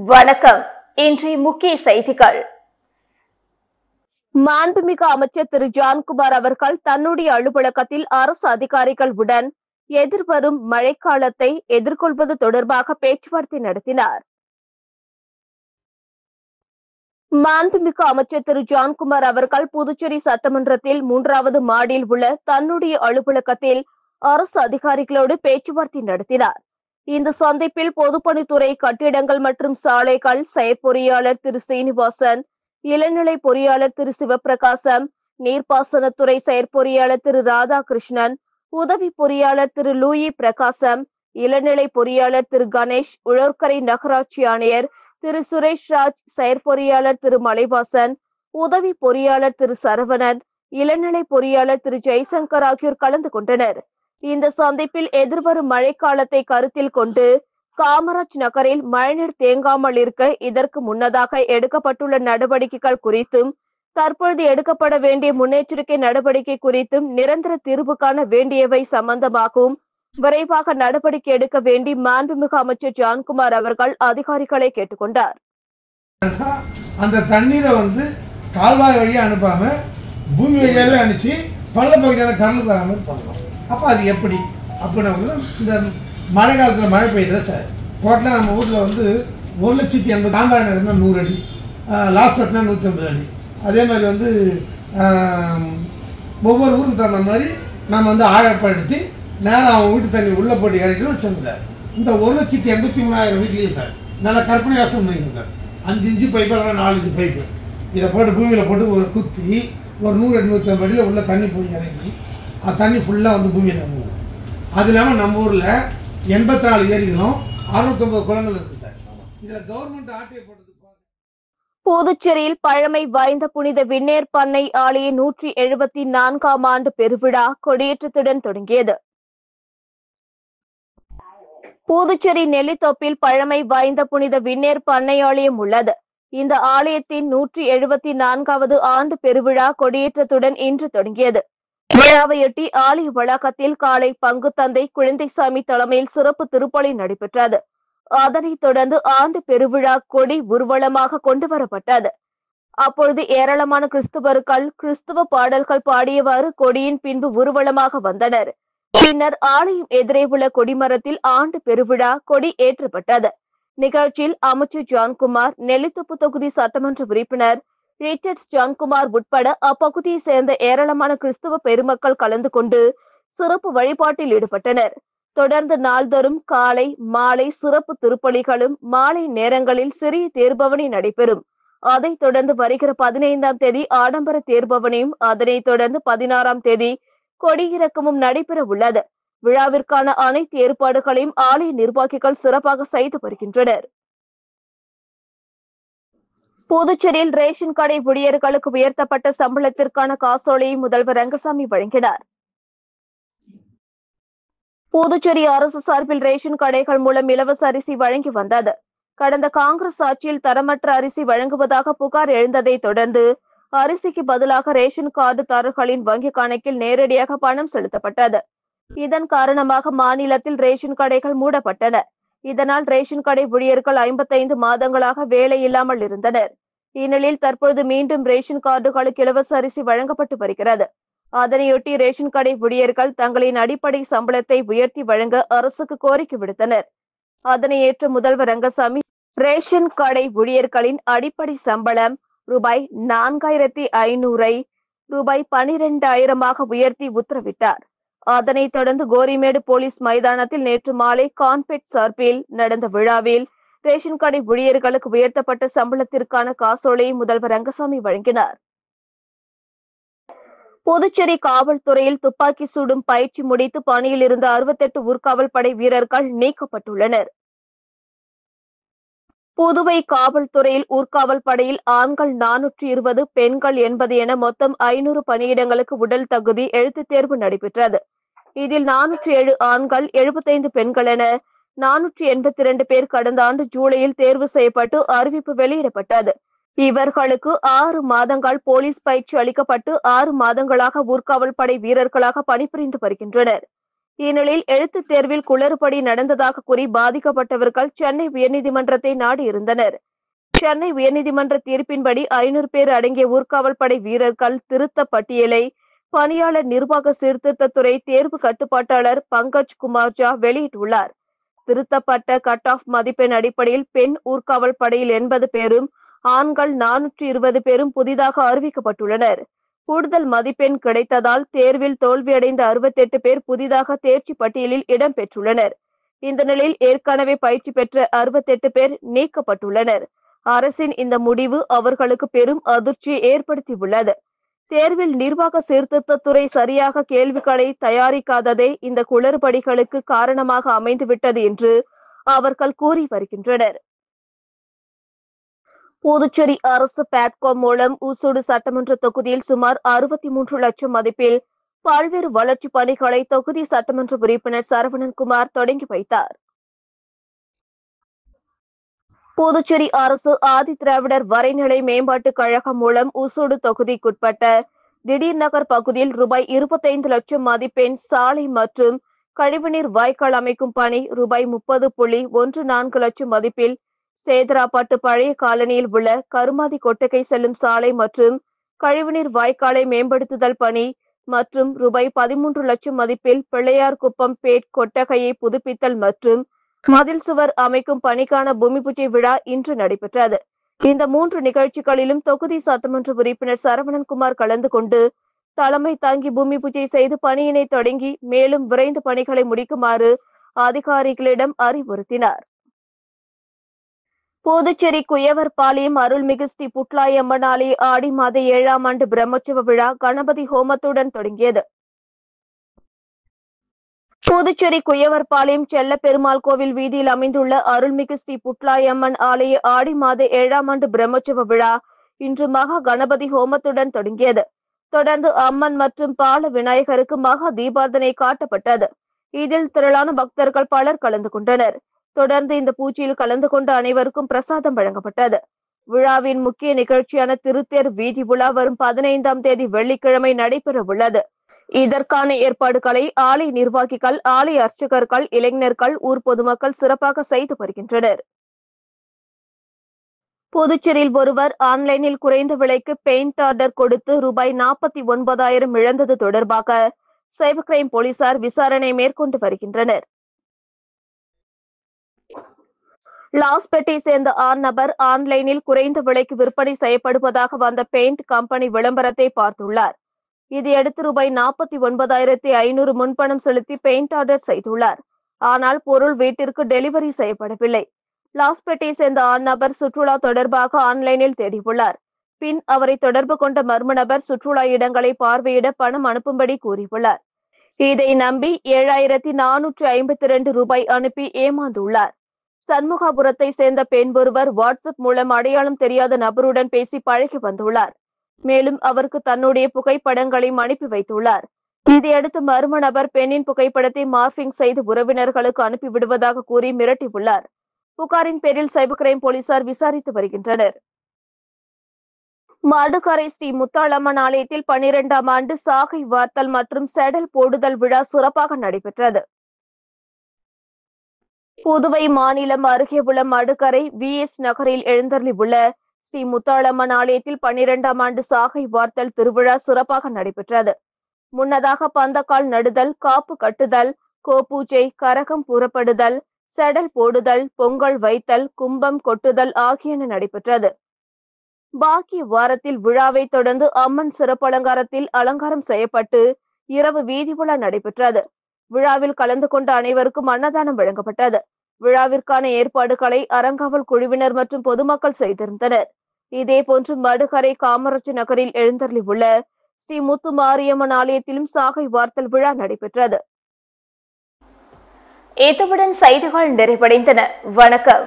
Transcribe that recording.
வணக்கம். இன்றைய முக்கிய செய்திகள். மாண்புமிகு அமைச்சர் திரு ஜான்குமார் அவர்கள் தன்னுடைய அலுவலகத்தில் அரசு அதிகாரிகளுடன் எதிர்வரும் மழைக்காலத்தை எதிர்கொள்வது தொடர்பாக பேச்சுவார்த்தை நடத்தினார். மாண்புமிகு அமைச்சர் திரு ஜான்குமார் அவர்கள் புதுச்சேரி சட்டமன்றத்தில் 3வது மாடியில் உள்ள தன்னுடைய அலுவலகத்தில் அரசு அதிகாரிகளோடு பேச்சுவார்த்தை நடத்தினார். இந்த சந்திப்பில் பொதுப்பணித்துறை, கட்டிடங்கள் மற்றும் சாலைகள் செயற்பொறியாளர் திரு சீனிவாசன், இளநிலை பொறியாளர் திரு சிவபிரகாசம், நீர்ப்பாசனத்துறை செயற்பொறியாளர் திரு ராதாகிருஷ்ணன், உதவி பொறியாளர் திரு லூயி பிரகாசம், இளநிலை பொறியாளர் திரு கணேஷ், உழவர்கரை நகராட்சி ஆணையர் திரு சுரேஷ் ராஜ், செயற்பொறியாளர் திரு மலைவாசன், உதவி பொறியாளர் திரு சரவணன், இளநிலை பொறியாளர் திரு ஜெய்சங்கர் ஆகியோர் கலந்து கொண்டனர். இந்த சந்திப்பில் எதிர்வரும் மழைக்காலத்தை கருத்தில் கொண்டு காமராஜ் நகரில் மழைநீர் தேங்காமல் இருக்க இதற்கு முன்னதாக எடுக்கப்பட்டுள்ள நடவடிக்கைகள் குறித்தும், தற்பொழுது எடுக்கப்பட வேண்டிய முன்னெச்சரிக்கை நடவடிக்கை குறித்தும் நிரந்தர தீர்வு காண வேண்டியவை சம்பந்தமாகவும் விரைவாக நடவடிக்கை எடுக்க வேண்டி மாண்புமிகு அமைச்சர் ஜான்குமார் அவர்கள் அதிகாரிகளை கேட்டுக்கொண்டார். அந்த தண்ணீரை கால்வாய் வழியா அனுப்பாம பூமி வழியாவே அனுப்பிச்சு பள்ள பகுதியான கடலுக்கு வராம பண்ணலாம். அப்போ அது எப்படி அப்படின்னா, இந்த மழை காலத்தில் மழை பெய்யுதுல சார், டோட்டலாக நம்ம ஊரில் 1,80,000 தாம்பாறை நகர்னா 100 அடி, லாஸ்ட் பட்னா 150 அடி. அதே மாதிரி ஒவ்வொரு ஊருக்கு தகுந்த மாதிரி நம்ம ஆழப்படுத்தி நேரம் அவங்க வீட்டு தண்ணி உள்ளே போட்டு இறக்கிட்டு வச்சோங்க சார். இந்த 1,83,000 வீட்லேயும் சார் நல்லா கற்பனை யோசனை பண்ணிங்க சார். 5 இன்ச்சு பைப்பு இல்லைனா 4 இன்ச்சு பைப்பு இதை போட்டு பூமியில் போட்டு ஒரு குத்தி ஒரு 100 அடி 150 அடியில் உள்ள தண்ணி போய் இறங்கி தண்ணி ஃபுல்லாக பூமியில் இறங்குவோம். அது இல்லாமல் நம்ம ஊரில் 84 ஏரிகளும் 650 குளங்கள் இருக்குது சார். இதில் கவர்மெண்ட் ஆட்டையை போட்டது. புதுச்சேரியில் பழமை வாய்ந்த புனித விண்ணேர் பண்ணை ஆலய 174ஆம் ஆண்டு பெருவிழா கொடியேற்றத்துடன் தொடங்கியது. புதுச்சேரி நெல்லித்தோப்பில் பழமை வாய்ந்த புனித விண்ணேர் பண்ணை ஆலயம் உள்ளது. இந்த ஆலயத்தின் 174வது ஆண்டு பெருவிழா கொடியேற்றத்துடன் இன்று தொடங்கியது. விழாவையொட்டி ஆலய வளாகத்தில் காலை பங்கு தந்தை குழந்தைசாமி தலைமையில் சிறப்பு திருப்பலி நடைபெற்றது. அதனைத் தொடர்ந்து ஆண்டு பெருவிழா கொடி ஊர்வலமாக கொண்டு வரப்பட்டது. அப்பொழுது ஏராளமான கிறிஸ்தவர்கள் கிறிஸ்தவ பாடல்கள் பாடியவாறு கொடியின் பின்பு ஊர்வலமாக வந்தனர். பின்னர் ஆலயம் எதிரே உள்ள கொடிமரத்தில் ஆண்டு பெருவிழா கொடி ஏற்றப்பட்டது. நிகழ்ச்சியில் அமைச்சர் ஜான்குமார், நெல்லித்தோப்பு தொகுதி சட்டமன்ற உறுப்பினர் ரிச்சர்ட்ஸ் ஜான்குமார் உட்பட அப்பகுதியை சேர்ந்த ஏராளமான கிறிஸ்தவ பெருமக்கள் கலந்து கொண்டு சிறப்பு வழிபாட்டில் ஈடுபட்டனர். தொடர்ந்து நாள்தோறும் காலை மாலை சிறப்பு திருப்பலிகளும், மாலை நேரங்களில் சிறிய தேர்பவனி நடைபெறும். அதைத் தொடர்ந்து வருகிற 15ஆம் தேதி ஆடம்பர தேர்பவனியும், அதனைத் தொடர்ந்து 16ஆம் தேதி கொடியிறக்கமும் நடைபெற உள்ளது. விழாவிற்கான அனைத்து ஏற்பாடுகளையும் ஆலய நிர்வாகிகள் சிறப்பாக செய்து வருகின்றனர். புதுச்சேரியில் ரேஷன் கடை ஊழியர்களுக்கு உயர்த்தப்பட்ட சம்பளத்திற்கான காசோலையை முதல்வர் ரங்கசாமி வழங்கினார். புதுச்சேரி அரசு சார்பில் ரேஷன் கடைகள் மூலம் இலவச அரிசி வழங்கி வந்தது. கடந்த காங்கிரஸ் ஆட்சியில் தரமற்ற அரிசி வழங்குவதாக புகார் எழுந்ததை தொடர்ந்து அரிசிக்கு பதிலாக ரேஷன் கார்டுதாரர்களின் வங்கி கணக்கில் நேரடியாக பணம் செலுத்தப்பட்டது. இதன் காரணமாக மாநிலத்தில் ரேஷன் கடைகள் மூடப்பட்டன. இதனால் ரேஷன் கடை ஊழியர்கள் 55 மாதங்களாக வேலை இல்லாமல் இருந்தனர். இந்நிலையில் தற்பொழுது மீண்டும் ரேஷன் கார்டுகளுக்கு இலவச அரிசி வழங்கப்பட்டு வருகிறது. அதனையொட்டி ரேஷன் கடை ஊழியர்கள் தங்களின் அடிப்படை சம்பளத்தை உயர்த்தி வழங்க அரசுக்கு கோரிக்கை விடுத்தனர். அதனை ஏற்ற முதல்வர் ரங்கசாமி ரேஷன் கடை ஊழியர்களின் அடிப்படை சம்பளம் ரூபாய் 4,500 ரூபாய் 12,000 உயர்த்தி உத்தரவிட்டார். அதனைத் தொடர்ந்து கோரிமேடு போலீஸ் மைதானத்தில் நேற்று மாலை கான்பெட் சார்பில் நடந்த விழாவில் ரேஷன் கடை ஊழியர்களுக்கு உயர்த்தப்பட்ட சம்பளத்திற்கான காசோலையை முதல்வர் ரங்கசாமி வழங்கினார். புதுச்சேரி காவல்துறையில் துப்பாக்கி சுடும் பயிற்சி முடித்து பணியில் இருந்த 68 ஊர்காவல் படை வீரர்கள் நீக்கப்பட்டுள்ளனர். புதுவை காவல்துறையில் ஊர்காவல் படையில் ஆண்கள் 420, பெண்கள் 80 என மொத்தம் 500 பணியிடங்களுக்கு உடல் தகுதி எழுத்துத் தேர்வு நடைபெற்றது. இதில் 407 ஆண்கள், 75 பெண்கள் என 482 பேர் கடந்த ஆண்டு ஜூலையில் தேர்வு செய்யப்பட்டு அறிவிப்பு வெளியிடப்பட்டது. இவர்களுக்கு 6 மாதங்கள் போலீஸ் பயிற்சி அளிக்கப்பட்டு 6 மாதங்களாக ஊர்காவல் படை வீரர்களாக பணிபுரிந்து வருகின்றனர். இந்நிலையில் எழுத்துத் தேர்வில் குளறுபடி நடந்ததாக கூறி பாதிக்கப்பட்டவர்கள் சென்னை உயர்நீதிமன்றத்தை நாடியிருந்தனர். சென்னை உயர்நீதிமன்ற தீர்ப்பின்படி 500 பேர் அடங்கிய ஊர்காவல் படை வீரர்கள் திருத்த பட்டியலை பணியாளர் நிர்வாக சீர்திருத்தத்துறை தேர்வு கட்டுப்பாட்டாளர் பங்கஜ் குமார் ஜா வெளியிட்டுள்ளார். திருத்தப்பட்ட கட் ஆஃப் மதிப்பெண் அடிப்படையில் பெண் ஊர்காவல் படையில் 80 பேரும் ஆண்கள் 420 பேரும் புதிதாக அறிவிக்கப்பட்டுள்ளனர். கூடுதல் மதிப்பெண் கிடைத்ததால் தேர்வில் தோல்வியடைந்த 68 பேர் புதிதாக தேர்ச்சி பட்டியலில் இடம்பெற்றுள்ளனர். இந்த நிலையில் ஏற்கனவே பயிற்சி பெற்ற 68 பேர் நீக்கப்பட்டுள்ளனர். அரசின் இந்த முடிவு அவர்களுக்கு பெரும் அதிர்ச்சியை ஏற்படுத்தியுள்ளது. தேர்வில் நிர்வாக சீர்திருத்தத்துறை சரியாக கேள்விகளை தயாரிக்காததே இந்த குளறுபடிகளுக்கு காரணமாக அமைந்துவிட்டது என்று அவர்கள் கூறி வருகின்றனர். புதுச்சேரி அரசு பேட்காம் மூலம் ஊசூடு சட்டமன்ற தொகுதியில் சுமார் 63 லட்சம் மதிப்பில் பல்வேறு வளர்ச்சிப் பணிகளை தொகுதி சட்டமன்ற உறுப்பினர் சரவணன்குமார் தொடங்கி வைத்தார். புதுச்சேரி அரசு ஆதி திராவிடர் வரைநிலை மேம்பாட்டுக் கழகம் மூலம் ஊசூடு தொகுதிக்குட்பட்ட திடீர் நகர் பகுதியில் ரூபாய் 25 லட்சம் மதிப்பெண் சாலை மற்றும் கழிவுநீர் வாய்க்கால் அமைக்கும் பணி, ரூபாய் 30.14 லட்சம் மதிப்பில் சேதராப்பட்டு பழைய காலனியில் உள்ள கருமாதி கொட்டகை செல்லும் சாலை மற்றும் கழிவுநீர் வாய்க்காலை மேம்படுத்துதல் பணி மற்றும் ரூபாய் 13 லட்சம் மதிப்பில் பிள்ளையார்குப்பம் பேட் கொட்டகையை புதுப்பித்தல் மற்றும் மதில் சுவர் அமைக்கும் பணிக்கான பூமி பூஜை விழா இன்று நடைபெற்றது. இந்த 3 நிகழ்ச்சிகளிலும் தொகுதி சட்டமன்ற உறுப்பினர் சரவணன்குமார் கலந்து கொண்டு தலைமை தாங்கி பூமி பூஜை செய்து பணியினை தொடங்கி மேலும் விரைந்து பணிகளை முடிக்குமாறு அதிகாரிகளிடம் அறிவுறுத்தினார். புதுச்சேரி குயவர்பாளையம் அருள்மிகு ஸ்ரீ புட்லாயம்மன் ஆலய ஆடி மாத 7ஆம் ஆண்டு பிரம்மோற்சவ விழா கணபதி ஹோமத்துடன் தொடங்கியது. புதுச்சேரி குயவர்பாளையம் செல்ல பெருமாள் கோவில் வீதியில் அமைந்துள்ள அருள்மிகு ஸ்ரீ புட்லாயம்மன் ஆலய ஆடி மாத 7ஆம் ஆண்டு பிரம்மோற்சவ விழா இன்று மகா கணபதி ஹோமத்துடன் தொடங்கியது. தொடர்ந்து அம்மன் மற்றும் பால விநாயகருக்கு மகா தீபார்த்தனை காட்டப்பட்டது. இதில் திரளான பக்தர்கள் பலர் கலந்து கொண்டனர். தொடர்ந்து இந்த பூஜையில் கலந்து கொண்ட அனைவருக்கும் பிரசாதம் வழங்கப்பட்டது. விழாவின் முக்கிய நிகழ்ச்சியான திருத்தேர் வீதி உலா வரும் 15ஆம் தேதி வெள்ளிக்கிழமை நடைபெற உள்ளது. இதற்கான ஏற்பாடுகளை ஆலய நிர்வாகிகள், ஆலய அர்ச்சகர்கள், இளைஞர்கள், ஊர் பொதுமக்கள் சிறப்பாக செய்து வருகின்றனர். புதுச்சேரியில் ஒருவர் ஆன்லைனில் குறைந்த விலைக்கு பெயிண்ட் ஆர்டர் கொடுத்து ரூபாய் 49,000 இழந்தது தொடர்பாக சைபர் கிரைம் போலீசார் விசாரணை மேற்கொண்டு வருகின்றனர். லாஸ்பேட்டை சேர்ந்த ஆண் நபர் ஆன்லைனில் குறைந்த விலைக்கு விற்பனை செய்யப்படுவதாக வந்த பெயிண்ட் கம்பெனி விளம்பரத்தை பார்த்துள்ளார். இதையடுத்து ரூபாய் 49,500 முன்பணம் செலுத்தி பெயிண்ட் ஆர்டர் செய்துள்ளார். ஆனால் பொருள் வீட்டிற்கு டெலிவரி செய்யப்படவில்லை. லாஸ்பேட்டை சேர்ந்த ஆண் நபர் சுற்றுலா தொடர்பாக ஆன்லைனில் தேடியுள்ளார். பின் அவரை தொடர்பு கொண்ட மர்ம நபர் சுற்றுலா இடங்களை பார்வையிட பணம் அனுப்பும்படி கூறியுள்ளார். இதை நம்பி 7,452 ரூபாய் அனுப்பி ஏமாந்துள்ளார். சண்முகாபுரத்தை சேர்ந்த பெண் ஒருவர் வாட்ஸ்அப் மூலம் அடையாளம் தெரியாத நபருடன் பேசி பழகி வந்துள்ளார். மேலும் அவருக்கு தன்னுடைய புகைப்படங்களையும் அனுப்பி வைத்துள்ளார். இதையடுத்து மர்ம நபர் பெண்ணின் புகைப்படத்தை மார்பிங் செய்து உறவினர்களுக்கு அனுப்பிவிடுவதாக கூறி மிரட்டியுள்ளார். புகாரின் பேரில் சைபர் கிரைம் போலீசார் விசாரித்து வருகின்றனர். மடுக்கரை ஸ்ரீ முத்தாளம்மன் ஆலயத்தில் 12ஆம் ஆண்டு சாகை வார்த்தல் மற்றும் செடல் போடுதல் விழா சிறப்பாக நடைபெற்றது. புதுவை மாநிலம் அருகே உள்ள மடுக்கரை VS நகரில் எழுந்தருளி உள்ள ஸ்ரீ முத்தாளம்மன் ஆலயத்தில் 12ஆம் ஆண்டு சாகை வார்த்தல் திருவிழா சிறப்பாக நடைபெற்றது. முன்னதாக பந்தக்கால் நடுதல், காப்பு கட்டுதல், கோபூஜை, கரகம் புறப்படுதல், செடல் போடுதல், பொங்கல் வைத்தல், கும்பம் கொட்டுதல் ஆகியன நடைபெற்றது. பாக்கிய வாரத்தில் விழாவை தொடர்ந்து அம்மன் சிறப்பு அலங்காரத்தில் அலங்காரம் செய்யப்பட்டு இரவு வீதி உலா நடைபெற்றது. விழாவில் கலந்து கொண்ட அனைவருக்கும் அன்னதானம் வழங்கப்பட்டது. விழாவிற்கான ஏற்பாடுகளை அறங்காவல் குழுவினர் மற்றும் பொதுமக்கள் செய்திருந்தனர். இதேபோன்று மடுகரை காமராஜ் நகரில் எழுந்தருளி உள்ள ஸ்ரீ முத்து மாரியம்மன் ஆலயத்திலும் சாகை வார்த்தல் விழா நடைபெற்றது. இத்துடன் செய்திகள் நிறைவடைந்தன. வணக்கம்.